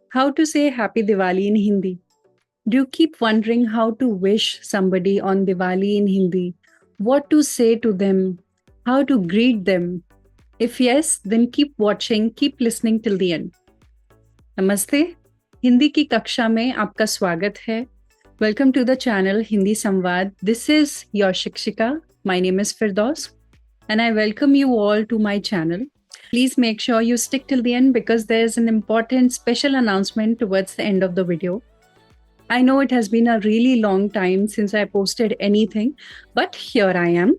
How to say Happy Diwali in Hindi? Do you keep wondering how to wish somebody on Diwali in Hindi? What to say to them? How to greet them? If yes, then keep watching, keep listening till the end. नमस्ते, हिंदी की कक्षा में आपका स्वागत है. Welcome to the channel Hindi Sumvaad. This is your Shikshika. My name is Firdaus and I welcome you all to my channel. Please make sure you stick till the end because there's an important special announcement towards the end of the video. I know it has been a really long time since I posted anything, but here I am.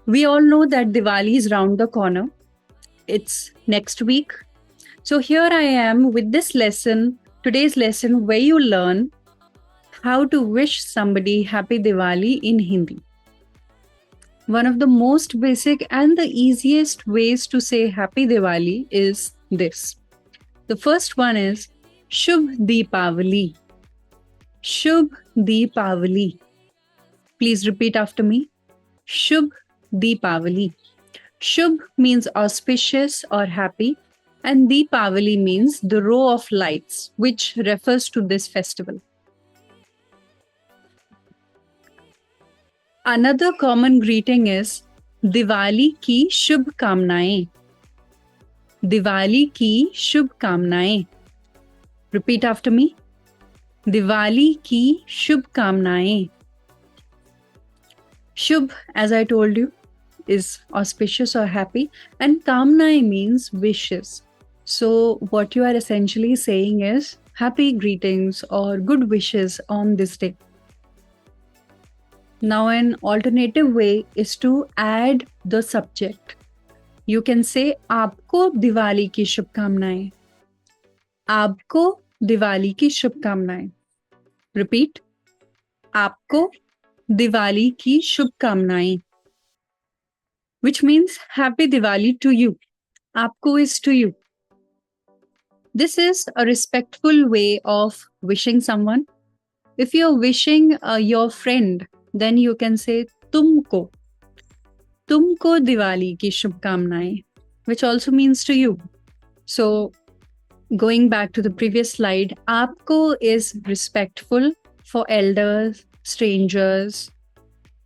We all know that Diwali is round the corner. It's next week. So here I am with this lesson, today's lesson, where you learn how to wish somebody Happy Diwali in Hindi. One of the most basic and the easiest ways to say Happy Diwali is this. The first one is Shubh Deepavali. Shubh Deepavali. Please repeat after me. Shubh Deepavali. Shubh means auspicious or happy, and Deepavali means the row of lights, which refers to this festival. Another common greeting is Diwali ki Shubh Kamnaएं. Diwali ki Shubh Kamnaएं. Repeat after me. Diwali ki Shubh Kamnaएं. Shubh, as I told you, is auspicious or happy, and Kamnaएं means wishes. So what you are essentially saying is happy greetings or good wishes on this day. Now an alternative way is to add the subject. You can say आपको दिवाली की शुभकामनाएं. आपको दिवाली की शुभकामनाएं. Repeat. आपको दिवाली की शुभकामनाएं. Which means Happy Diwali to you. आपको is to you. This is a respectful way of wishing someone. If you're wishing your friend, then you can say तुमको. तुमको दिवाली की शुभकामनाएं, which also means to you. So, going back to the previous slide, आपको is respectful for elders, strangers,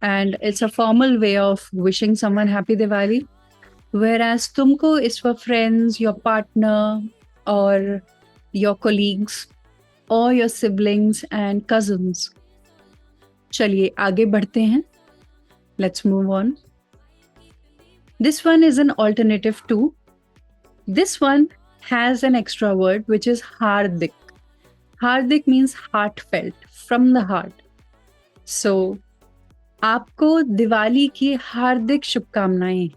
and it's a formal way of wishing someone Happy Diwali. Whereas तुमको is for friends, your partner, or your colleagues, or your siblings and cousins. चलिए आगे बढ़ते हैं. Let's move on. This one is an alternative too. This one has an extra word which is hardik. Hardik means heartfelt, from the heart. So, आपको दिवाली की हार्दिक शुभकामनाएं.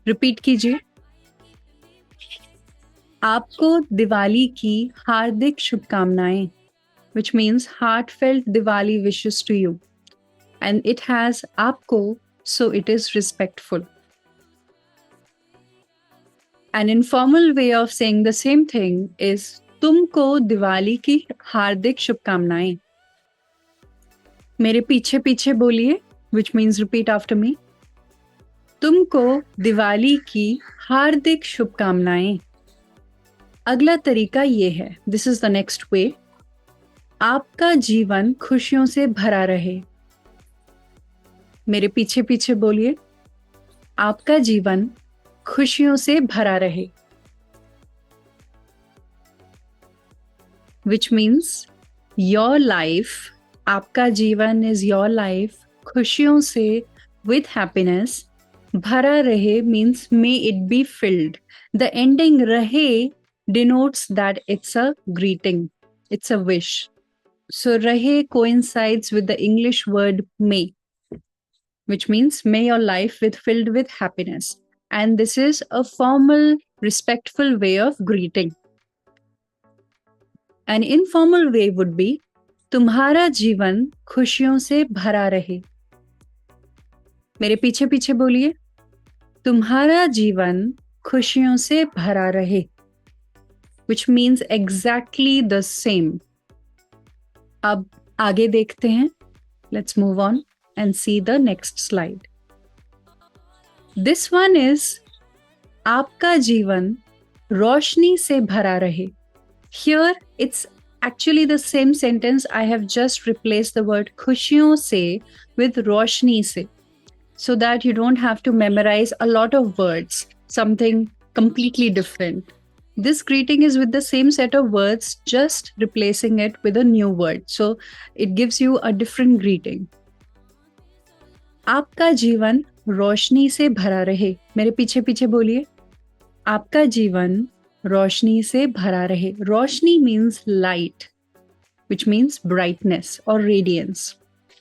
Repeat कीजिए. आपको दिवाली की हार्दिक शुभकामनाएं, which means heartfelt Diwali wishes to you. And it has आपको, so it is respectful. An informal way of saying the same thing is तुमको दिवाली की हार्दिक शुभकामनाएं. मेरे पीछे पीछे बोलिए, which means repeat after me. तुमको दिवाली की हार्दिक शुभकामनाएं. अगला तरीका ये है. This is the next way. आपका जीवन खुशियों से भरा रहे. मेरे पीछे पीछे बोलिए. आपका जीवन खुशियों से भरा रहे. Which means your life, आपका जीवन is your life, खुशियों से, with happiness. भरा रहे means may it be filled. The ending रहे denotes that it's a greeting. It's a wish. So rahe coincides with the English word may, which means may your life be filled with happiness. And this is a formal, respectful way of greeting. An informal way would be तुम्हारा जीवन खुशियों से भरा रहे. मेरे पीछे पीछे बोलिए. तुम्हारा जीवन खुशियों से भरा रहे. Which means exactly the same. अब आगे देखते हैं. Let's move on and see the next slide. This one is आपका जीवन रोशनी से भरा रहे. Here it's actually the same sentence. I have just replaced the word खुशियों से with रोशनी से, so that you don't have to memorize a lot of words, something completely different. This greeting is with the same set of words, just replacing it with a new word. So it gives you a different greeting. आपका जीवन रोशनी से भरा रहे. मेरे पीछे पीछे बोलिए. आपका जीवन रोशनी से भरा रहे. रोशनी means light, which means brightness or radiance.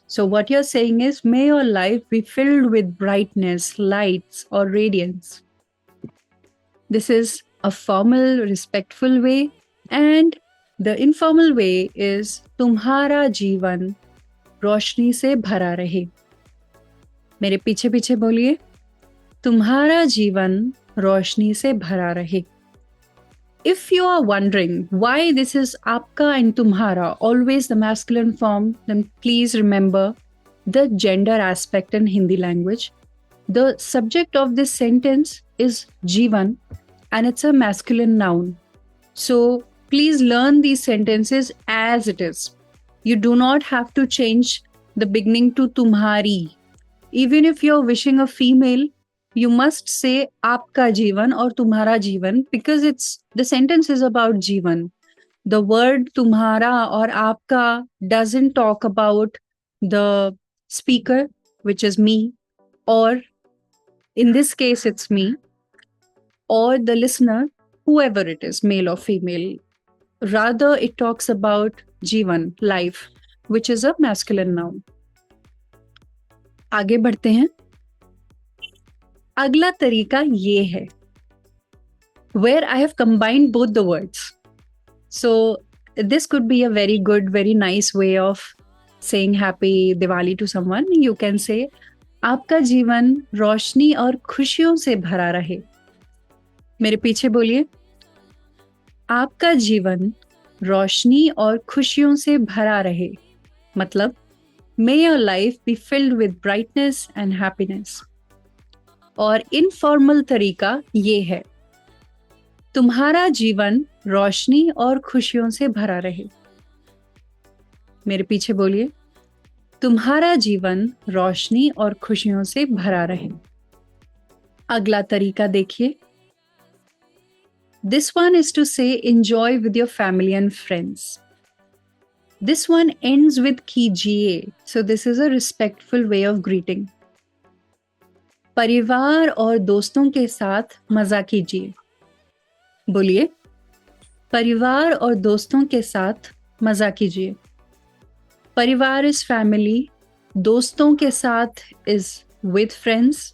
So what you're saying is, may your life be filled with brightness, lights, or radiance. This is a formal, respectful way, and the informal way is तुम्हारा जीवन रोशनी से भरा रहे. मेरे पीछे पीछे बोलिए. तुम्हारा जीवन रोशनी से भरा रहे. If you are wondering why this is आपका and तुम्हारा, always the masculine form, then please remember the gender aspect in Hindi language. The subject of this sentence is Jivan and it's a masculine noun. So please learn these sentences as it is. You do not have to change the beginning to tumhari. Even if you're wishing a female, you must say आपका जीवन or तुम्हारा जीवन, because the sentence is about जीवन. The word तुम्हारा or आपका doesn't talk about the speaker, which is me, or in this case it's me, or the listener, whoever it is, male or female. Rather, it talks about जीवन, life, which is a masculine noun. आगे बढ़ते हैं. अगला तरीका ये है, where I have combined both the words. So this could be a very good, very nice way of saying Happy Diwali to someone. You can say, आपका जीवन रोशनी और खुशियों से भरा रहे. मेरे पीछे बोलिए. आपका जीवन रोशनी और खुशियों से भरा रहे. मतलब, may your life be filled with brightness and happiness. और इनफॉर्मल तरीका ये है, तुम्हारा जीवन रोशनी और खुशियों से भरा रहे. मेरे पीछे बोलिए. तुम्हारा जीवन रोशनी और खुशियों से भरा रहे. अगला तरीका देखिए. This one is to say enjoy with your family and friends. This one ends with कीजिए. So this is a respectful way of greeting. परिवार और दोस्तों के साथ मजा कीजिए. बोलिए. परिवार और दोस्तों के साथ मजा कीजिए. परिवार is family, दोस्तों के साथ is with friends,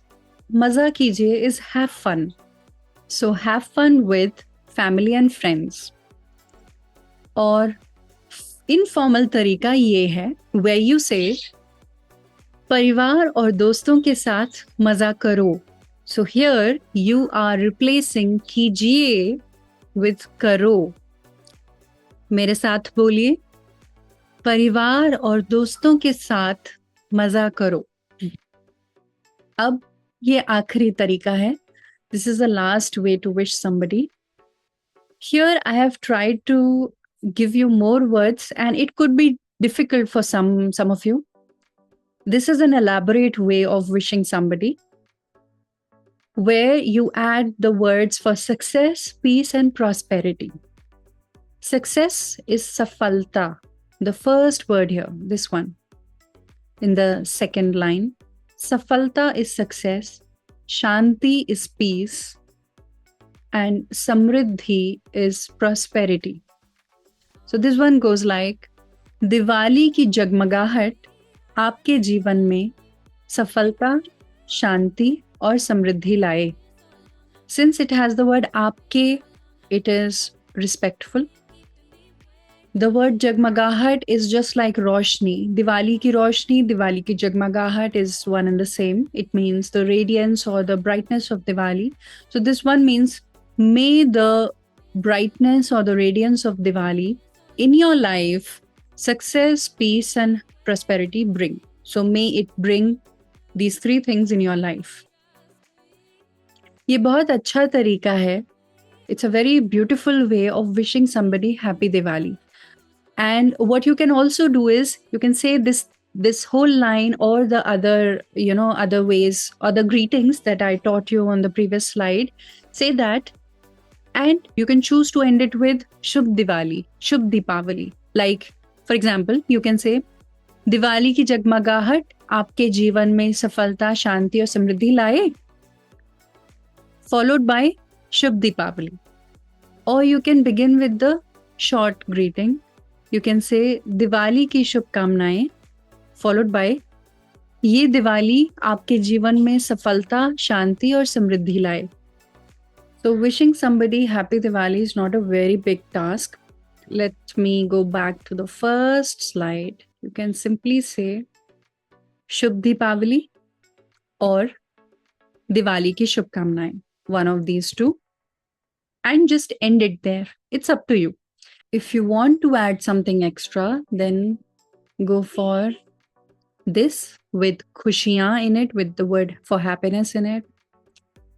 मजा कीजिए is have fun. So have fun with family and friends. और informal तरीका ये है, where you say परिवार और दोस्तों के साथ मजा करो. So here you are replacing कीजिए with करो. मेरे साथ बोलिए. परिवार और दोस्तों के साथ मजा करो. अब ये आखिरी तरीका है. This is the last way to wish somebody. Here I have tried to give you more words and it could be difficult for some of you. This is an elaborate way of wishing somebody, where you add the words for success, peace, and prosperity. Success is safalta, the first word here, this one, in the second line. Safalta is success, shanti is peace, and samriddhi is prosperity. So this one goes like, Diwali की जगमगाहट आपके जीवन में सफलता, शांति और समृद्धि लाए. Since it has the word आपके, it is respectful. The word जगमगाहट is just like रोशनी. दिवाली की रोशनी, दिवाली की जगमगाहट is one and the same. It means the radiance or the brightness of Diwali. So this one means, may the brightness or the radiance of Diwali in your life success, peace, and prosperity bring. So may it bring these three things in your life. ये बहुत अच्छा तरीका है It's a very beautiful way of wishing somebody happy Diwali. And what you can also do is you can say this whole line or the other, other ways or the greetings that I taught you on the previous slide. Say that, and you can choose to end it with Shubh Diwali, Shubh Deepavali. Like, for example, you can say Diwali की जगमगाहट आपके जीवन में सफलता, शांति और समृद्धि लाए, followed by Shubh Deepavali. Or you can begin with the short greeting. You can say Diwali की शुभकामनाएं, followed by ये दिवाली आपके जीवन में सफलता, शांति और समृद्धि लाए. So wishing somebody happy Diwali is not a very big task. Let me go back to the first slide. You can simply say Shubh Deepavali or Diwali ki Shubhkamnaएं. One of these two. And just end it there. It's up to you. If you want to add something extra, then go for this with khushiyan in it, with the word for happiness in it,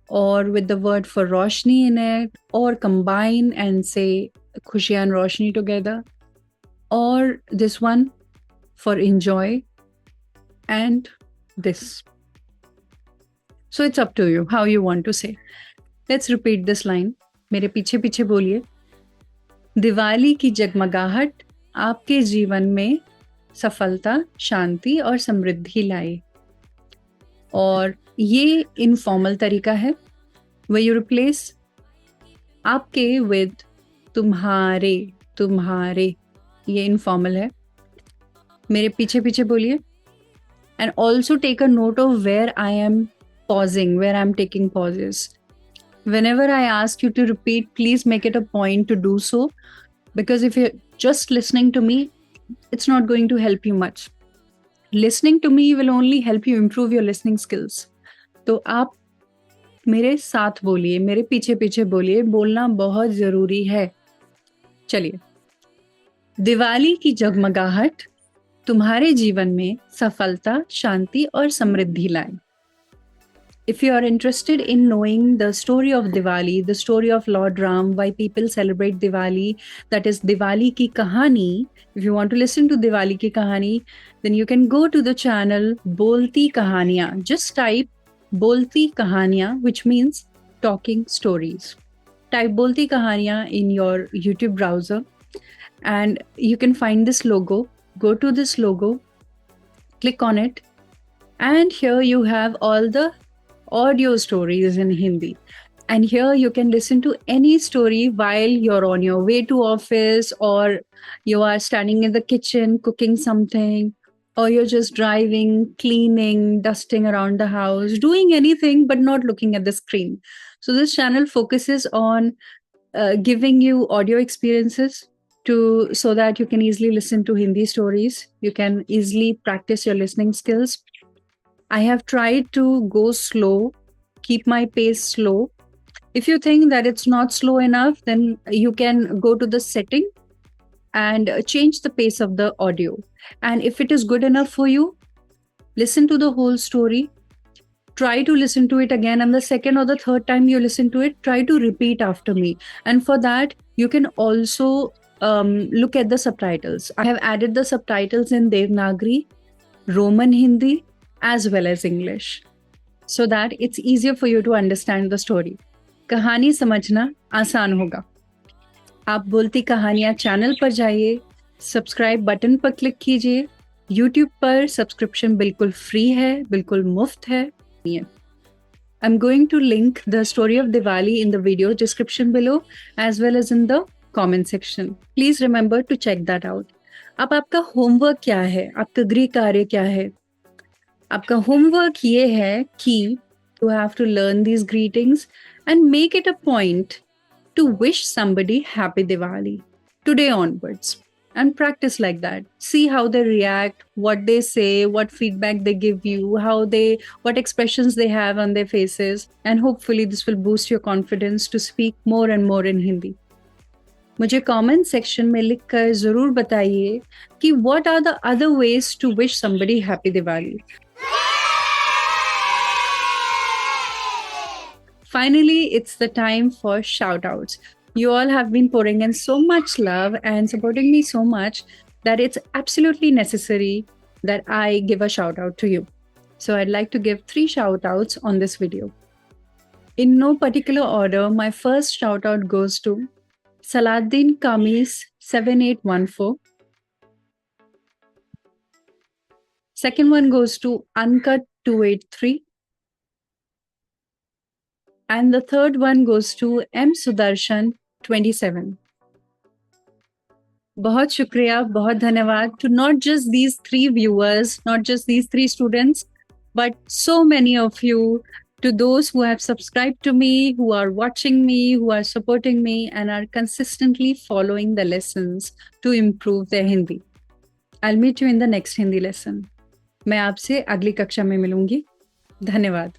or with the word for roshni in it, or combine and say khushiyan and roshni together, or this one for enjoy, and this. So it's up to you how you want to say. Let's repeat this line. मेरे पीछे पीछे बोलिए. दिवाली की जगमगाहट आपके जीवन में सफलता, शांति और समृद्धि लाए. और ये इनफॉर्मल तरीका है. where you replace आपके with तुम्हारे, तुम्हारे. ये इनफॉर्मल है. मेरे पीछे पीछे बोलिए. And also take a note of where I am pausing, where I'm taking pauses. Whenever I ask you to repeat, please make it a point to do so, because if you're just listening to me, it's not going to help you much. Listening to me will only help you improve your listening skills. तो आप मेरे साथ बोलिए, मेरे पीछे पीछे बोलिए. बोलना बहुत जरूरी है. चलिए. दिवाली की जगमगाहट तुम्हारे जीवन में सफलता, शांति और समृद्धि लाए. If you are interested in knowing the story of Diwali, the story of Lord Ram, why people celebrate Diwali, that is Diwali ki kahani, if you want to listen to Diwali ki kahani, then you can go to the channel Bolti Kahaniyan. Just type Bolti Kahaniyan, which means talking stories. Type Bolti Kahaniyan in your YouTube browser and you can find this logo. Go to this logo, click on it, and here you have all the audio stories in Hindi. And here you can listen to any story while you're on your way to office, or you are standing in the kitchen cooking something, or you're just driving, cleaning, dusting around the house, doing anything but not looking at the screen. So this channel focuses on giving you audio experiences so that you can easily listen to Hindi stories. You can easily practice your listening skills. I have tried to go slow, keep my pace slow. If you think that it's not slow enough, then you can go to the setting and change the pace of the audio. And if it is good enough for you, listen to the whole story. Try to listen to it again, and the second or the third time you listen to it, try to repeat after me. And for that, you can also look at the subtitles. I have added the subtitles in Devanagari, Roman Hindi, as well as English, so that it's easier for you to understand the story. कहानी समझना आसान होगा. आप बोलती कहानियाँ channel पर जाइए, subscribe button पर क्लिक कीजिए. YouTube पर सब्सक्रिप्शन बिल्कुल फ्री है, बिल्कुल मुफ्त है. I'm going to link the story of Diwali in the video description below as well as in the comment section. Please remember to check that out. अब आपका होमवर्क क्या है? आपका गृह कार्य क्या है? आपका होमवर्क ये है कि you have to learn these greetings and make it a point to wish somebody happy Diwali today onwards, and practice like that. See how they react, what they say, what feedback they give you, what expressions they have on their faces, and hopefully this will boost your confidence to speak more and more in Hindi. मुझे comment section में लिखकर जरूर बताइए कि what are the other ways to wish somebody happy Diwali. Finally, it's the time for shout outs. You all have been pouring in so much love and supporting me so much that it's absolutely necessary that I give a shout out to you. So I'd like to give 3 shout outs on this video. In no particular order, my first shout out goes to Saladdin Kamis 7814. Second one goes to Uncut 283. And the third one goes to M Sudarshan 27. बहुत शुक्रिया, बहुत धन्यवाद to not just these 3 viewers, not just these 3 students, but so many of you, to those who have subscribed to me, who are watching me, who are supporting me and are consistently following the lessons to improve their Hindi. I'll meet you in the next Hindi lesson. मैं आपसे अगली कक्षा में मिलूंगी. धन्यवाद.